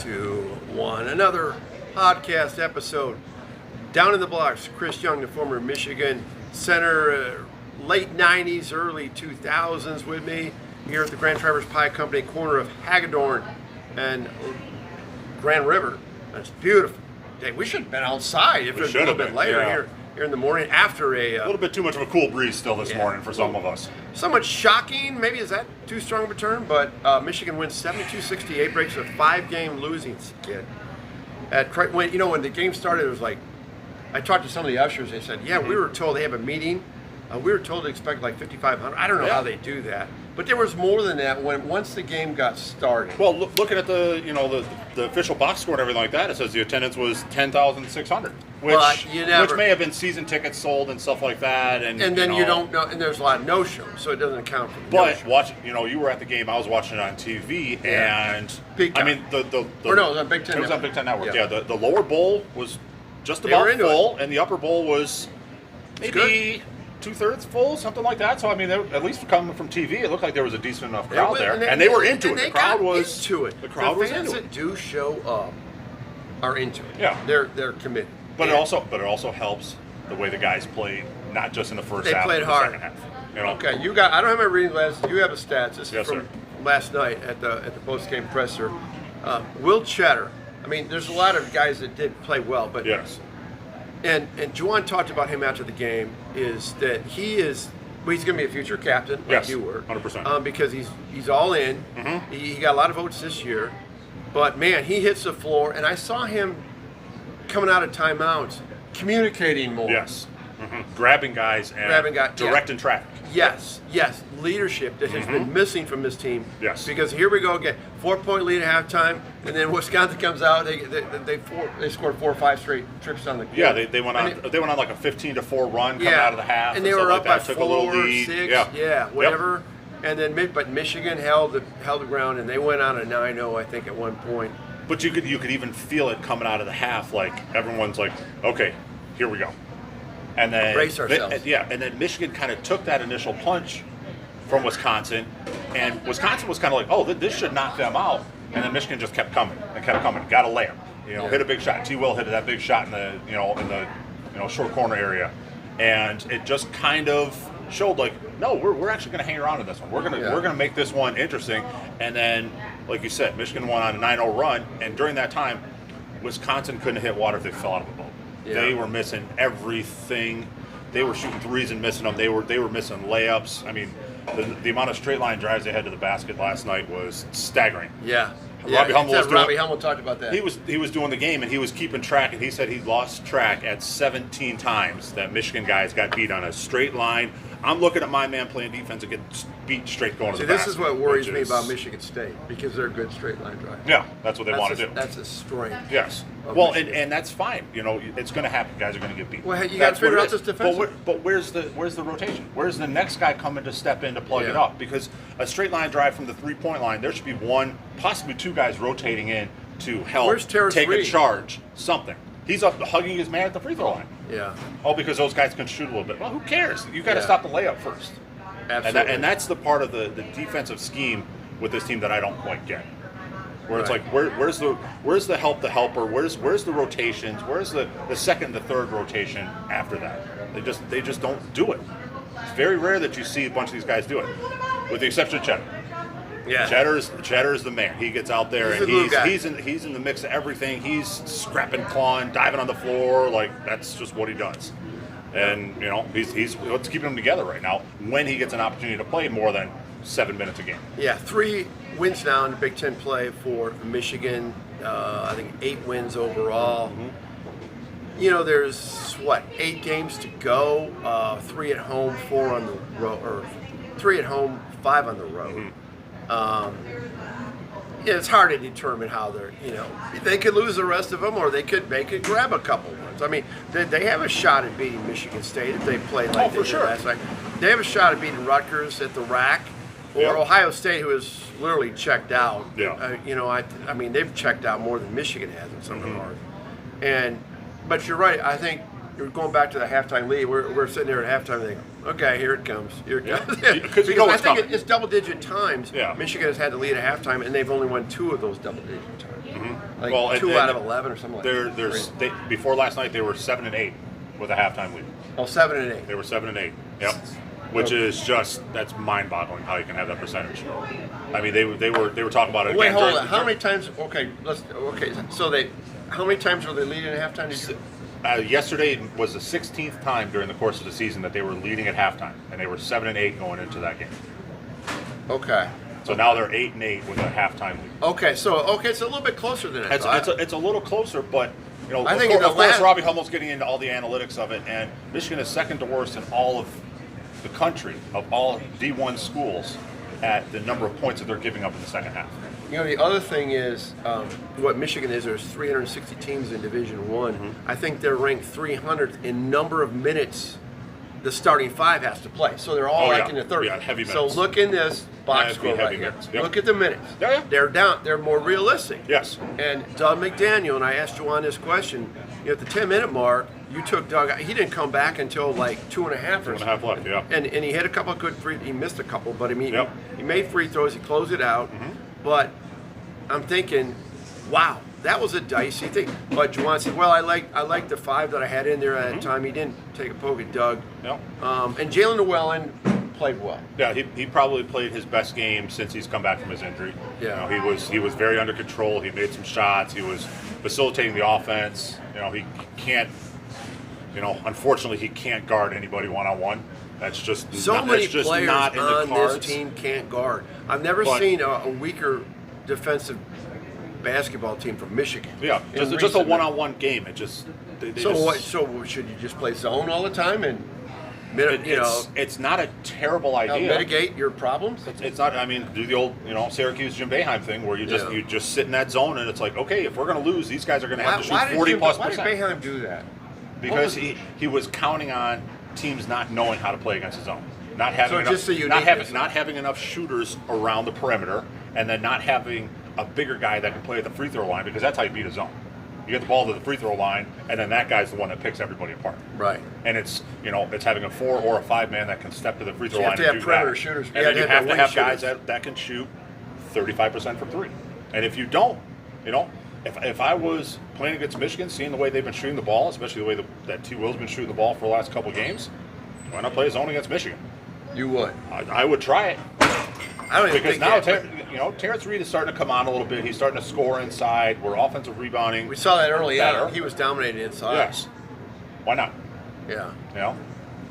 2, 1. Another podcast episode. Down in the blocks, Chris Young, the former Michigan center, late 90s, early 2000s with me here at the Grand Traverse Pie Company, corner of Hagedorn and Grand River. That's beautiful. Hey, we should have been outside if it was a little bit later here in the morning after a little bit too much of a cool breeze still this morning for some of us. Somewhat shocking, maybe is that too strong of a term, but Michigan wins 72-68, breaks a 5-game losing skid. When the game started, it was like, I talked to some of the ushers, they said, we were told they have a meeting. We were told to expect like 5,500. I don't know how they do that. But there was more than that once the game got started. Well, looking at the official box score and everything like that, it says the attendance was 10,600, which may have been season tickets sold and stuff like that. And then you don't know, and there's a lot of no-shows, so it doesn't account for the no-shows. But you were at the game. I was watching it on TV, and Big time. I mean it was on Big Ten. It was on Big Ten Network. Yeah, the lower bowl was just about full, and the upper bowl was maybe 2/3 full, something like that. So I mean, at least coming from TV, it looked like there was a decent enough crowd there, and they were into it. The crowd was into it. The crowd was into it. The fans that do show up are into it. Yeah, they're committed. But it also helps the way the guys played, not just in the first half, they played but hard. the second half. Okay, I don't have my reading glasses. You have the stats. This is from sir. last night at the post-game presser. Will Cheddar. I mean, there's a lot of guys that did play well, but yes. And Juwan talked about him after the game, is that he's going to be a future captain, like you were. 100%. Because he's all in. Mm-hmm. He got a lot of votes this year. But, man, he hits the floor. And I saw him coming out of timeouts, communicating more. Yes. Mm-hmm. Grabbing guys and directing traffic. Yes. Leadership that has been missing from this team. Yes. Because here we go again. 4-point lead at halftime, and then Wisconsin comes out. They scored 4 or 5 straight trips on the court. Yeah, they went on like a 15-4 run coming out of the half, and they were up by 4, took a little lead. 6, whatever. Yep. And then but Michigan held the ground, and they went on a 9-0, I think, at one point. But you could even feel it coming out of the half, like everyone's like, okay, here we go. And then brace ourselves. And then Michigan kind of took that initial punch from Wisconsin, and Wisconsin was kind of like, oh, this should knock them out. And then Michigan just kept coming, got a layup, hit a big shot. T. Will hit that big shot in the short corner area, and it just kind of showed like, no, we're actually going to hang around in this one. We're gonna make this one interesting. And then, like you said, Michigan went on a 9-0 run, and during that time, Wisconsin couldn't hit water if they fell out of a boat. Yeah. They were missing everything. They were shooting threes and missing them. They were missing layups. I mean, the amount of straight line drives they had to the basket last night was staggering. Yeah. Robbie Hummel talked about that. He was doing the game, and he was keeping track, and he said he lost track at 17 times that Michigan guys got beat on a straight line. I'm looking at my man playing defense and getting beat straight going to the basket. This is what worries me about Michigan State, because they're a good straight line drive. Yeah, that's what they want to do. That's a strength. Yes. Well, and that's fine. It's going to happen. Guys are going to get beat. Well, you got to figure out this defense. But where's the rotation? Where's the next guy coming to step in to plug it up? Because a straight line drive from the 3-point line, there should be one, possibly 2 guys rotating in to help take a charge. Something. He's up hugging his man at the free throw line. Yeah. Oh, because those guys can shoot a little bit. Well, who cares? You got to stop the layup first. Absolutely. And that's the part of the defensive scheme with this team that I don't quite get. Where it's like, where's the helper? Where's the rotations? Where's the second, the third rotation after that? They just don't do it. It's very rare that you see a bunch of these guys do it, with the exception of Cheddar. Yeah. Cheddar is the man. He gets out there and he's in the mix of everything. He's scrapping, clawing, diving on the floor. Like, that's just what he does. And he's what's keeping him together right now when he gets an opportunity to play more than 7 minutes a game. Yeah, 3 wins now in the Big Ten play for Michigan. I think 8 wins overall. Mm-hmm. There's 8 games to go. 3 at home, 4 on the road, or 3 at home, 5 on the road. Mm-hmm. It's hard to determine how they're, they could lose the rest of them, or they could grab a couple ones. I mean, they have a shot at beating Michigan State if they play like they did last night. They have a shot at beating Rutgers at the rack, or Ohio State, who is literally checked out. Yeah. I mean, they've checked out more than Michigan has in some regard. But you're right. I think you're going back to the halftime lead. We're sitting there at halftime thinking, okay, here it comes. Because I think it's double-digit times Michigan has had the lead at halftime, and they've only won 2 of those double-digit times. Like Well, 2 out of 11 or something like that. Before last night, they were 7-8 with a halftime lead. Oh, 7 and 8. They were 7-8. Yep. Which is just, that's mind-boggling how you can have that percentage. I mean, they were talking about it. Wait, again hold on. How many times? So how many times were they leading at halftime? Yesterday was the 16th time during the course of the season that they were leading at halftime, and they were 7-8 going into that game. Okay. So now they're 8-8 with a halftime lead. Okay, so it's a little bit closer than I thought. It's a little closer, but I think of course Robbie Hummel's getting into all the analytics of it, and Michigan is second to worst in all of the country of all D1 schools at the number of points that they're giving up in the second half. The other thing is what Michigan is. There's 360 teams in Division One. I think they're ranked 300th in number of minutes the starting five has to play. So they're all in the 30s. Yeah, heavy so minutes. look in this box score right here. Yep. Look at the minutes. Yeah. They're down. They're more realistic. Yes. And Doug McDaniel, and I asked Juwan this question, at the 10-minute mark, you took Doug. He didn't come back until like 2.5 or 2.5 left, yeah. And he hit a couple of good free. He missed a couple, but I mean, Yep. he made free throws. He closed it out. But I'm thinking, wow, that was a dicey thing. But Juwan said, well, I like the five that I had in there at that time. He didn't take a poke at Doug. Yep. And Jalen Llewellyn played well. Yeah, he probably played his best game since he's come back from his injury. Yeah. He was very under control. He made some shots. He was facilitating the offense. He can't. Unfortunately, he can't guard anybody one-on-one. That's just Many just players not in the on cards. this team can't guard. I've never seen a weaker defensive basketball team from Michigan. Yeah, just a one-on-one game. It just. So should you just play zone all the time and it's not a terrible idea. Mitigate your problems? It's not. I mean, do the old Syracuse Jim Boeheim thing where you just sit in that zone and it's like, okay, if we're going to lose, these guys are going to have to shoot 40+%. Why did Boeheim do that? Because he was counting on teams not knowing how to play against his zone, not having not having enough shooters around the perimeter, and then not having a bigger guy that can play at the free throw line, because that's how you beat a zone. You get the ball to the free throw line, and then that guy's the one that picks everybody apart. Right. And it's having a 4 or a 5 man that can step to the free throw line. You have to have perimeter shooters. And then you have to have guys that can shoot 35% from three. And if you don't, if I was playing against Michigan, seeing the way they've been shooting the ball, especially the way that T. Will's been shooting the ball for the last couple of games, why not play a zone against Michigan? You would. I would try it. I don't even because think now Terrence Reed is starting to come on a little bit. He's starting to score inside. We're offensive rebounding. We saw that early on. He was dominating inside. Yes. Why not? Yeah.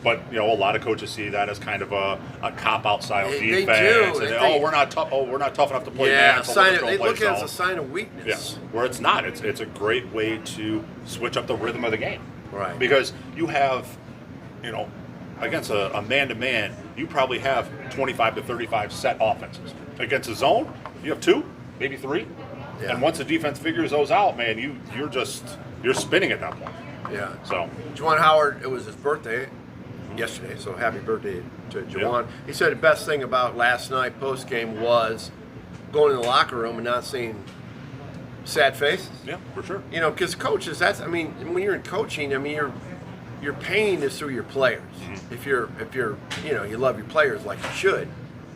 But a lot of coaches see that as kind of a cop-out style defense. They do. And we're not tough enough to play man. So they look at it as a sign of weakness. Yes. Where it's not. It's a great way to switch up the rhythm of the game. Right. Because you have, against a man-to-man, you probably have 25 to 35 set offenses. Against a zone, you have 2, maybe 3. Yeah. And once the defense figures those out, man, you're spinning at that point. Yeah. So Juwan Howard, it was his birthday yesterday, so happy birthday to Juwan. Yeah. He said the best thing about last night post-game was going in the locker room and not seeing sad faces. Yeah, for sure. Because coaches, when you're in coaching, your pain is through your players. Mm-hmm. If you're you love your players like you should,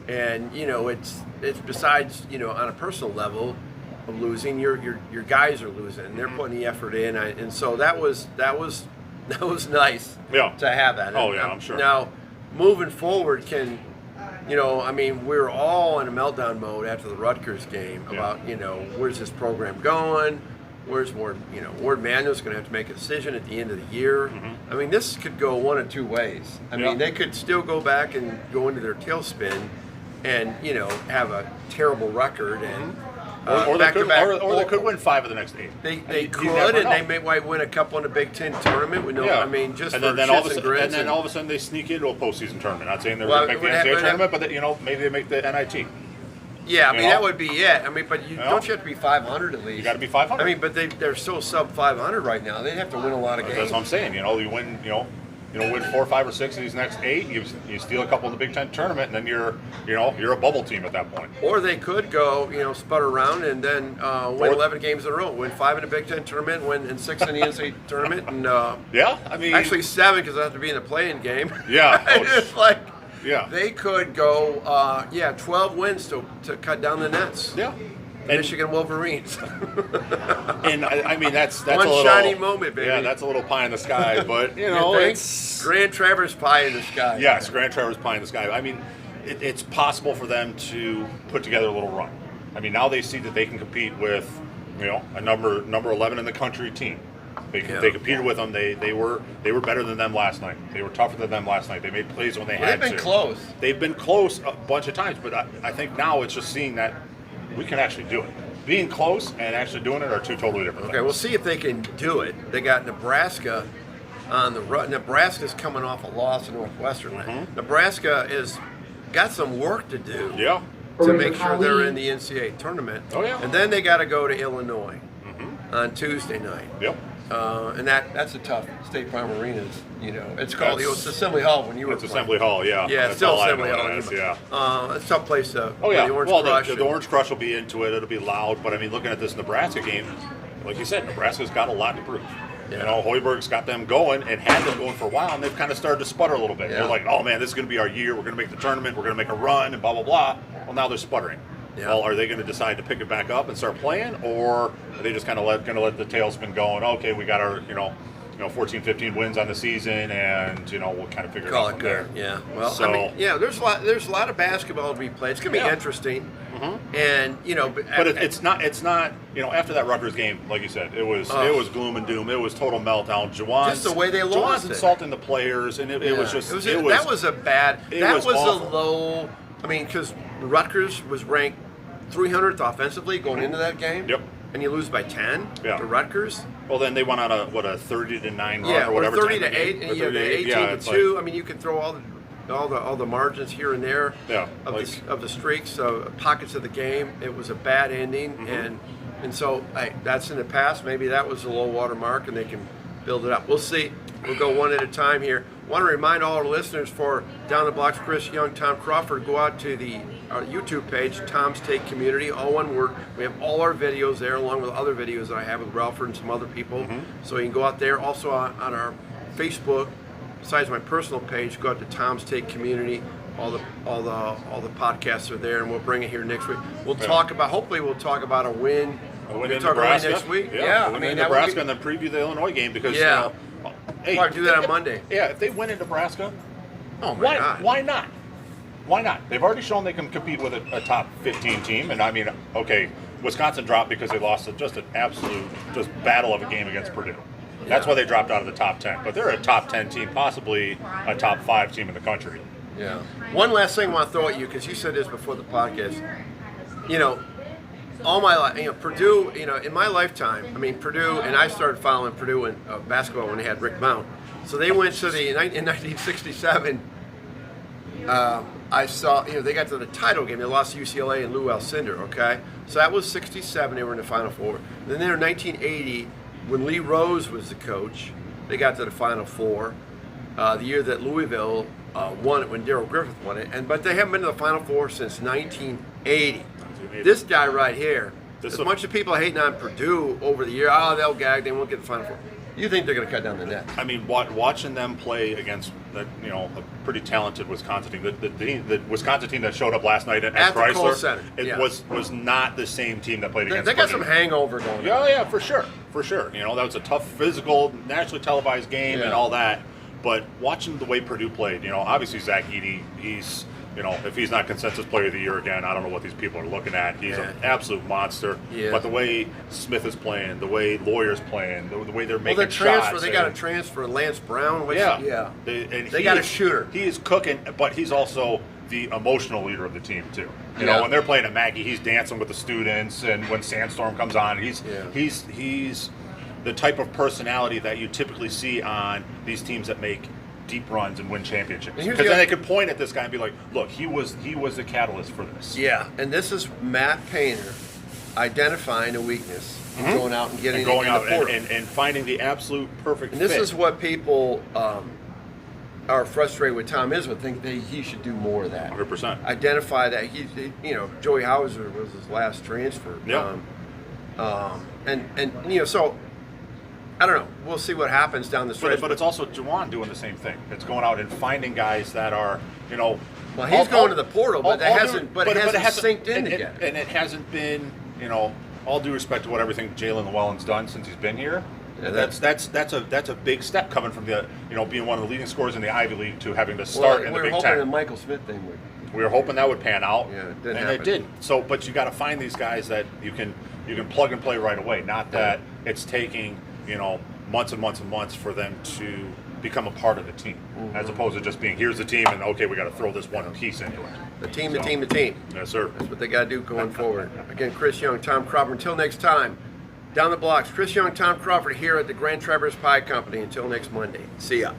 and it's besides on a personal level of losing, your guys are losing and they're putting the effort in, and so that was nice to have that. Oh yeah, I'm sure. Now moving forward, we're all in a meltdown mode after the Rutgers game about where's this program going. Where's Ward Manuel's going to have to make a decision at the end of the year. Mm-hmm. This could go one of two ways. They could still go back and go into their tailspin and, have a terrible record and or they could win 5 of the next 8. They could, and they might win a couple in the Big Ten tournament with just for shits and grins. And then all of a sudden they sneak into a postseason tournament. Not saying they're going to make the NCAA tournament, but maybe they make the NIT. Yeah, that would be it. But don't you have to be 500 at least? You got to be 500. But they're so sub 500 right now. They have to win a lot of games. That's what I'm saying. You win. Win 4, 5, or 6 of these next 8. You steal a couple in the Big Ten tournament, and then you're a bubble team at that point. Or they could go sputter around and then win 11 games in a row, win 5 in the Big Ten tournament, win 6 in the NCAA tournament, and actually 7 because I have to be in the play-in game. Yeah, it's like. Yeah. They could go, 12 wins to cut down the nets. Yeah. Michigan Wolverines. And I mean, that's one a little shiny moment, baby. Yeah, that's a little pie in the sky, but you know, it's Grand Traverse pie in the sky. yes, Grand Traverse pie in the sky. I mean, it's possible for them to put together a little run. I mean, now they see that they can compete with, you know, a number 11 in the country team. They competed with them. They were better than them last night. They were tougher than them last night. They made plays when they had to. They've been close. They've been close a bunch of times, but I think now it's just seeing that we can actually do it. Being close and actually doing it are two totally different things. Okay, we'll see if they can do it. They got Nebraska on the run. Nebraska's coming off a loss to Northwestern. Mm-hmm. Nebraska is got some work to do. Yeah. To make sure they're in the NCAA tournament. Oh, yeah. And then they got to go to Illinois on Tuesday night. Yep. And that's a tough State Farm Arenas. You know, it's called it's Assembly Hall when you were. It's playing. Assembly Hall, yeah. Yeah, That's still all I Assembly know Hall. it as, yeah. It's a tough place to. Oh yeah. The Orange well, Crush. the Orange Crush will be into it. It'll be loud, but I mean, looking at this Nebraska game, like you said, Nebraska's got a lot to prove. Yeah. You know, Hoiberg's got them going and had them going for a while, and they've kind of started to sputter a little bit. Yeah. They're like, oh man, this is going to be our year. We're going to make the tournament. We're going to make a run, and blah blah blah. Well, now they're sputtering. Yeah. Well, are they going to decide to pick it back up and start playing, or are they just kind of going to let the tailspin going? Okay, we got our 14, 15 wins on the season, and we'll kind of figure it out from there. Yeah. Well, So- I mean, yeah, there's a lot of basketball to be played. It's gonna be Yeah. interesting. Mm-hmm. And But it's not. After that Rutgers game, like you said, it was gloom and doom. It was total meltdown. Juwan's Just the way they lost Juwan's it. insulting the players, and it was just that was a bad. it That was was awful. a low. I mean, because Rutgers was ranked 300th offensively going into that game. Yep. And you lose by 10 Yeah. to Rutgers. Well, then they went on a 30-9 run Yeah, or whatever. 30 to 10 8, game, and you have the 18 yeah, to it's 2. like- I mean, you can throw all the margins here and there Yeah, of the streaks, pockets of the game. It was a bad ending, Mm-hmm. and so that's in the past. Maybe that was the low water mark, and they can build it up. We'll see. We'll go one at a time here. Want to remind all our listeners for Down the Blocks, Chris Young, Tom Crawford, go out to our YouTube page, Tom's Take Community, all one word. We have all our videos there, along with other videos that I have with Ralford and some other people. Mm-hmm. So you can go out there. Also on our Facebook, besides my personal page, go out to Tom's Take Community. All the podcasts are there, and we'll bring it here next week. Hopefully we'll talk about a win. A win We'll in talk about Nebraska next week. Yeah, I a win mean, in that would Nebraska, be- and then preview the Illinois game because Yeah. hey, Probably do that on Monday. Yeah, if they win in Nebraska, Oh my God. why not? Why not? They've already shown they can compete with a top 15 team, and I mean, okay, Wisconsin dropped because they lost just an absolute battle of a game against Purdue. That's why they dropped out of the top 10. But they're a top 10 team, possibly a top 5 team in the country. Yeah. One last thing I want to throw at you, because you said this before the podcast. All my life, Purdue, in my lifetime, Purdue, and I started following Purdue in basketball when they had Rick Mount. So they went to in 1967. I saw, they got to the title game. They lost to UCLA and Lou Alcindor, okay? So that was 67. They were in the Final Four. Then in 1980, when Lee Rose was the coach, they got to the Final Four. The year that Louisville won it, when Darrell Griffith won it. But they haven't been to the Final Four since 1980. This guy right here, as much as people hating on Purdue over the year, they'll gag, they won't get the Final Four. You think they're going to cut down the net? I mean, watching them play against a pretty talented Wisconsin team, the Wisconsin team that showed up last night at the Kohl Chrysler, Center. it was not the same team that played against. They got Purdue. some hangover going on. Yeah, for sure. That was a tough, physical, nationally televised game and all that. But watching the way Purdue played, obviously Zach Edey, he's, if he's not consensus player of the year again, I don't know what these people are looking at. He's an absolute monster. Yeah. But the way Smith is playing, the way Lawyer's playing, the way they're making transfer, shots. they got a transfer, Lance Brown. Yeah. They got a shooter. He is cooking, but he's also the emotional leader of the team too. When they're playing at Mackey, he's dancing with the students, and when Sandstorm comes on, he's the type of personality that you typically see on these teams that make deep runs and win championships. Because then they could point at this guy and be like, "Look, he was the catalyst for this." Yeah, and this is Matt Painter identifying a weakness and going out and getting and finding the absolute perfect. And this fit. is what people are frustrated with Tom Izzo, think he should do more of that. 100%. Identify that Joey Hauser was his last transfer. Yeah. So I don't know. We'll see what happens down the stretch. But it's also Juwan doing the same thing. It's going out and finding guys that are, Well, he's going to the portal, but it hasn't synced in yet. And it hasn't been you know, all due respect to what everything Jalen Llewellyn's done since he's been here. Yeah, that's a big step coming from the, you know, being one of the leading scorers in the Ivy League to having to start in the Big We were Ten. hoping the Michael Smith thing would. We were hoping that would pan out, Yeah, it didn't and happen. it didn't. So, but you got to find these guys that you can plug and play right away. Not that it's taking, you know, months and months and months for them to become a part of the team, as opposed to just being, here's the team and okay, we got to throw this one piece into it. The team. Yes, sir. That's what they got to do going forward. Again, Chris Young, Tom Crawford. Until next time, down the blocks, Chris Young, Tom Crawford here at the Grand Traverse Pie Company. Until next Monday. See ya.